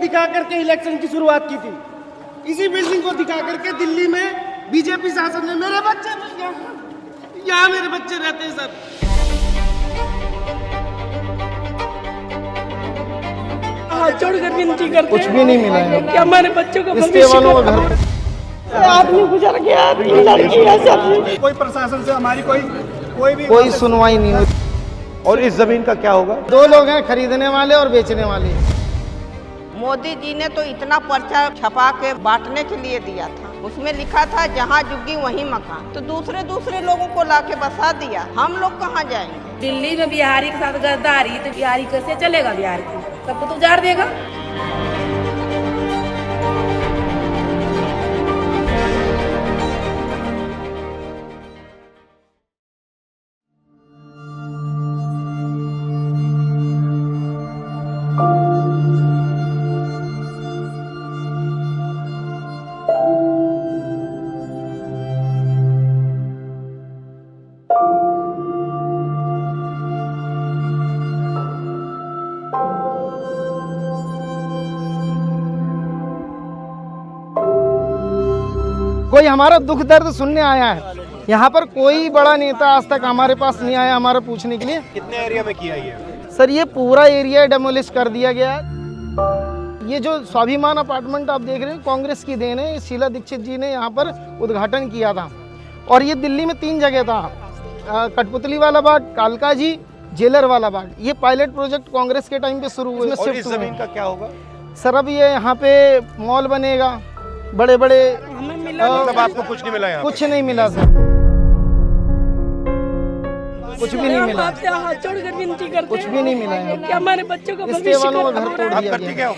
दिखा करके इलेक्शन की शुरुआत की थी। इसी बिल्डिंग को दिखा करके दिल्ली में बीजेपी शासन ने मेरे बच्चे यहाँ मेरे बच्चे रहते हैं सर। छोड़कर विनती करते कुछ भी नहीं मिला है कि हमारे बच्चों का इसके वालों का घर आदमी गुजर गया, लड़कियां सब। कोई प्रशासन से हमारी कोई सुनवाई नहीं हुई। और इस जमीन का क्या होगा? 2 लोग हैं, खरीदने वाले और बेचने वाले। मोदी जी ने तो इतना पर्चा छपा के बांटने के लिए दिया था, उसमें लिखा था जहाँ झुग्गी वहीं मकान, तो दूसरे लोगों को लाके बसा दिया। हम लोग कहाँ जाएंगे? दिल्ली में बिहारी के साथ गद्दारी, तो बिहारी कैसे चलेगा? बिहार को सबको तो उजाड़ देगा। कोई हमारा दुख दर्द सुनने आया है? यहाँ पर कोई बड़ा नेता आज तक हमारे पास नहीं आया हमारा पूछने के लिए। कितने एरिया में किया ये? सर ये पूरा एरिया डेमोलिश कर दिया गया है। ये जो स्वाभिमान अपार्टमेंट आप देख रहे हैं कांग्रेस की देन है। शीला दीक्षित जी ने यहाँ पर उद्घाटन किया था और ये दिल्ली में 3 जगह था, कठपुतली वाला बाग, कालका जी, जेलर वाला बाग। ये पायलट प्रोजेक्ट कांग्रेस के टाइम पे शुरू हुए। और इस जमीन का क्या होगा? सर अब ये यहाँ पे मॉल बनेगा, बड़े बड़े। मतलब आपको कुछ नहीं मिला यहाँ? कुछ नहीं मिला सर, कुछ भी नहीं मिला। आपसे हाथ जोड़कर विनती करते कुछ भी नहीं मिला है। कि हमारे बच्चों का इसके वालों का घर तोड़ आप दिया करती गया। क्या हो?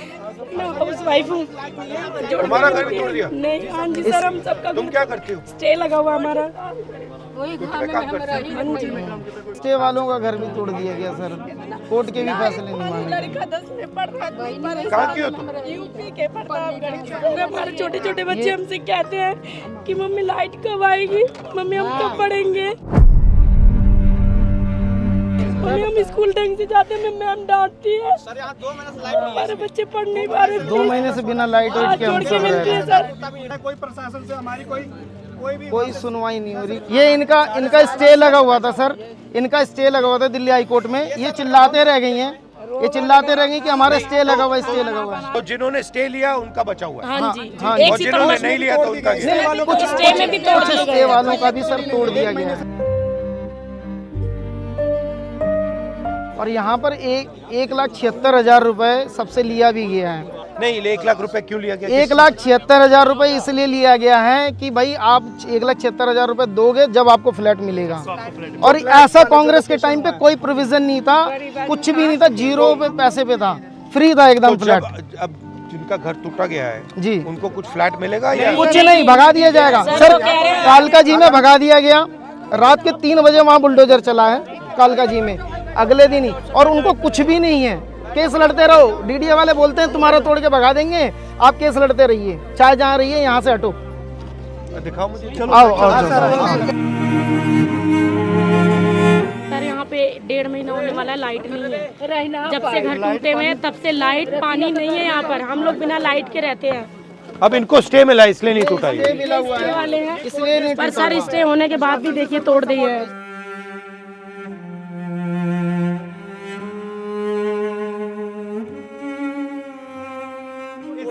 मैं हाउस वाइफ हूँ। तुम्हारा घर भी तोड़ दिया? नहीं, हाँ जी सर, हम सबका तुम क्या करती हो? स्टे लगा हुआ हमारा। स्टे वालों का घर भी तोड़ दिया गया सर। कोर्ट के भी फैसले नहीं माने। लड़का 10 में पढ़ रहा है। कहाँ की हो तुम? यूपी के प्रतापगढ़ के। हमारे छोटे छोटे बच्चे हमसे कहते हैं कि मम्मी लाइट कब आएगी, मम्मी हम कब पढ़ेंगे, मम्मी हम स्कूल ढंग से जाते हैं, मैम डांटती है। हमारे बच्चे पढ़ नहीं पा रहे। 2 महीने से बिना लाइट उठ के हम सब रह रहे हैं। सर कोई प्रशासन से हमारी कोई सुनवाई नहीं हो रही। ये इनका स्टे लगा हुआ था सर, इनका स्टे लगा हुआ था दिल्ली हाई कोर्ट में। ये चिल्लाते रह गई हैं, ये चिल्लाते रह गई कि हमारा स्टे लगा हुआ, स्टे लगा हुआ है। तो जिन्होंने स्टे लिया उनका बचा हुआ है? हाँ जी, हाँ, और जिन्होंने नहीं लिया तो उनका क्या? कुछ स्टे में भी तोड़ दिया स्टे वालों का भी सर तोड़ दिया गया है। और यहाँ पर 1,76,000 रुपए सबसे लिया भी गया है। नहीं, 1 लाख रुपए क्यों लिया गया? 1,76,000 रुपए इसलिए लिया गया है कि भाई आप 1,76,000 रुपए दोगे जब आपको फ्लैट मिलेगा। और ऐसा कांग्रेस के टाइम पे कोई प्रोविजन नहीं था, कुछ भी नहीं था, 0 पे पैसे पे था, फ्री था एकदम फ्लैट। अब जिनका घर टूटा गया है जी, उनको कुछ फ्लैट मिलेगा या कुछ नहीं, भगा दिया जाएगा सर। कालका जी में भगा दिया गया, रात के 3 बजे वहाँ बुलडोजर चला है कालका जी में, अगले दिन ही। और उनको कुछ भी नहीं है, केस लड़ते रहो। डीडीए वाले बोलते हैं तुम्हारा तोड़ के भगा देंगे, आप केस लड़ते रहिए, चाहे जहाँ रहिए, यहाँ से हटो। दिखाओ मुझे। आओ सर यहाँ पे 1.5 महीना होने वाला है, लाइट नहीं है। जब से घर टूटे हुए हैं तब से लाइट पानी नहीं है यहाँ पर। हम लोग बिना लाइट के रहते हैं। अब इनको स्टे मिला इसलिए नहीं टूटा ये? मिला हुआ स्टे वाले हैं, इसलिए नहीं पर सर स्टे होने के बाद भी देखिए तोड़ दिए है।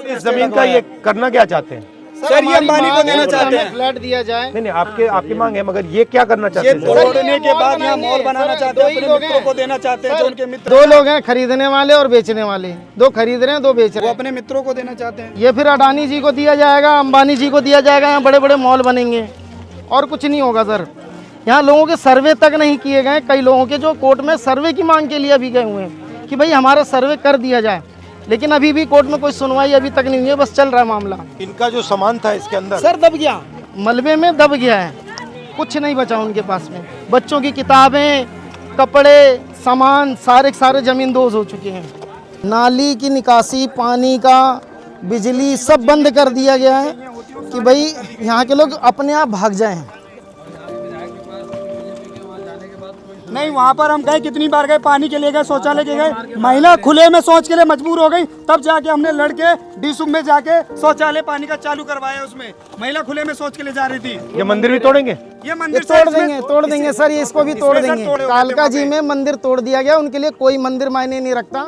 इस जमीन का ये करना क्या चाहते हैं? सर ये अंबानी को देना चाहते हैं। फ्लैट दिया जाए। नहीं, आपकी मांग है, मगर ये क्या करना चाहते हैं? तोड़ने के बाद यहाँ मॉल बनाना चाहते हैं, अपने मित्रों को देना चाहते हैं, जो उनके मित्र। 2 लोग हैं, खरीदने वाले और बेचने वाले। 2 खरीद रहे हैं, 2 बेच रहे वो हैं। अपने मित्रों को देना चाहते हैं। ये फिर अडानी जी को दिया जाएगा, अंबानी जी को दिया जाएगा, यहाँ बड़े बड़े मॉल बनेंगे और कुछ नहीं होगा सर। यहाँ लोगों के सर्वे तक नहीं किए गए, कई लोगों के जो कोर्ट में सर्वे की मांग के लिए भी गए हुए हैं कि भाई हमारा सर्वे कर दिया जाए, लेकिन अभी भी कोर्ट में कोई सुनवाई अभी तक नहीं हुई है, बस चल रहा है मामला। इनका जो सामान था इसके अंदर सर दब गया, मलबे में दब गया है, कुछ नहीं बचा उनके पास में। बच्चों की किताबें, कपड़े, सामान सारे जमींदोज हो चुके हैं। नाली की निकासी, पानी का, बिजली सब बंद कर दिया गया है कि भाई यहाँ के लोग अपने आप भाग जाएं। नहीं, वहाँ पर हम गए, कितनी बार गए, पानी के लिए गए, शौचालय के गए, महिला खुले में शौच के लिए मजबूर हो गई, तब जाके हमने लड़के डीसुम में जाके शौचालय पानी का चालू करवाया। उसमें महिला खुले में शौच के लिए जा रही थी। ये मंदिर भी तोड़ेंगे? ये ये मंदिर तोड़ देंगे सर, ये इसको भी तोड़ देंगे। कालका जी में मंदिर तोड़ दिया गया, उनके लिए कोई मंदिर मायने नहीं रखता।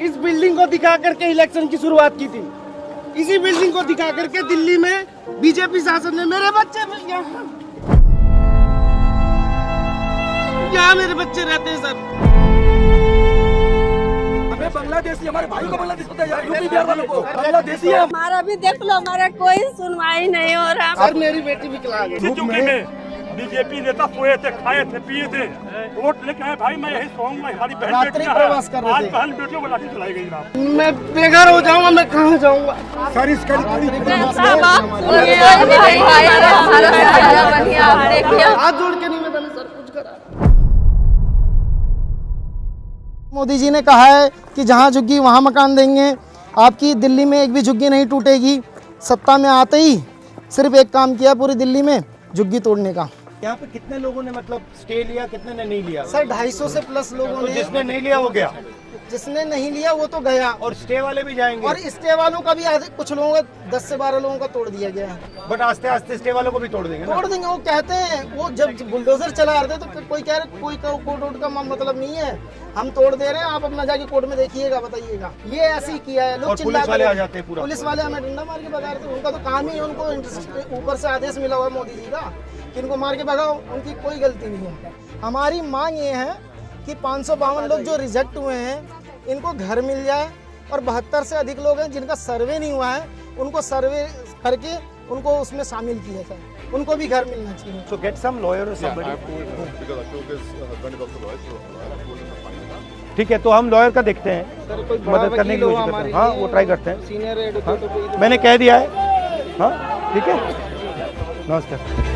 इस बिल्डिंग को दिखा करके इलेक्शन की शुरुआत की थी। इसी बिल्डिंग को दिखा करके दिल्ली में बीजेपी शासन ने मेरे बच्चे भी यहाँ मेरे बच्चे रहते हैं सर। हमें बांग्लादेशी, हमारे भाई को बांग्लादेश पता है, यूपी बिहार वालों को बांग्लादेशी है। हमारा भी देख लो, हमारा कोई सुनवाई नहीं हो रहा। सर मेरी बेटी विकलांग है। बीजेपी नेता सोए थे, खाए थे, पिए थे, वोट लेके आए। भाई मैं यही कहूँगा, हमारी बहन रात्रि बेटियां प्रवास कर हैं, रहे आज थे। बहन बेटियों को लाठी चलाई गई जनाब। मैं बेघर हो जाऊंगा, मैं कहाँ जाऊंगा? सर इसका हाथ जोड़ के निवेदन सर, कुछ करा। मोदी जी ने कहा है कि जहाँ झुग्गी वहाँ मकान देंगे। आपकी दिल्ली में एक भी झुग्गी नहीं टूटेगी। सत्ता में आते ही सिर्फ एक काम किया पूरी दिल्ली में, झुग्गी तोड़ने का। यहाँ पे कितने लोगों ने मतलब स्टे लिया, कितने ने नहीं लिया? सर 250 से प्लस लोगों तो ने। जिसने नहीं लिया वो गया, जिसने नहीं लिया वो तो गया। और स्टे वाले भी जाएंगे। और स्टे वालों का भी आधे, कुछ लोगों का 10 से 12 लोगों का तोड़ दिया गया है। बट आस्ते आस्ते स्टे वालों को भी तोड़ देंगे ना? तोड़ देंगे। वो कहते हैं, वो जब बुलडोजर चला रहे थे तो कोई कह रहे कोई कोर्ट वोट का मतलब नहीं है, हम तोड़ दे रहे हैं, आप अपना जाके कोर्ट में देखिएगा, बताइएगा। ये ऐसे ही किया है। लोग और पुलिस वाले आ जाते हैं पूरा। पुलिस वाले हमें डंडा मार के भगा रहे थे। उनका तो काम ही है, उनको ऊपर से आदेश मिला हुआ है मोदी जी का कि इनको मार के भगाओ। उनकी कोई गलती नहीं है। हमारी मांग ये है कि 552 लोग जो रिजेक्ट हुए हैं इनको घर मिल जाए, और 72 से अधिक लोग हैं जिनका सर्वे नहीं हुआ है, उनको सर्वे करके उनको उसमें शामिल किया जाए, उनको भी घर मिलना चाहिए। So get some lawyer or somebody. ठीक है, तो हम लॉयर का देखते हैं, सर कोई बड़ा मदद करने की वकील हो कोशिश करते हमारे हैं। हाँ, लिए, वो ट्राई करते हैं। सीनियर एडवोकेट हो कोई। मैंने कह दिया है। हाँ ठीक है, नमस्कार।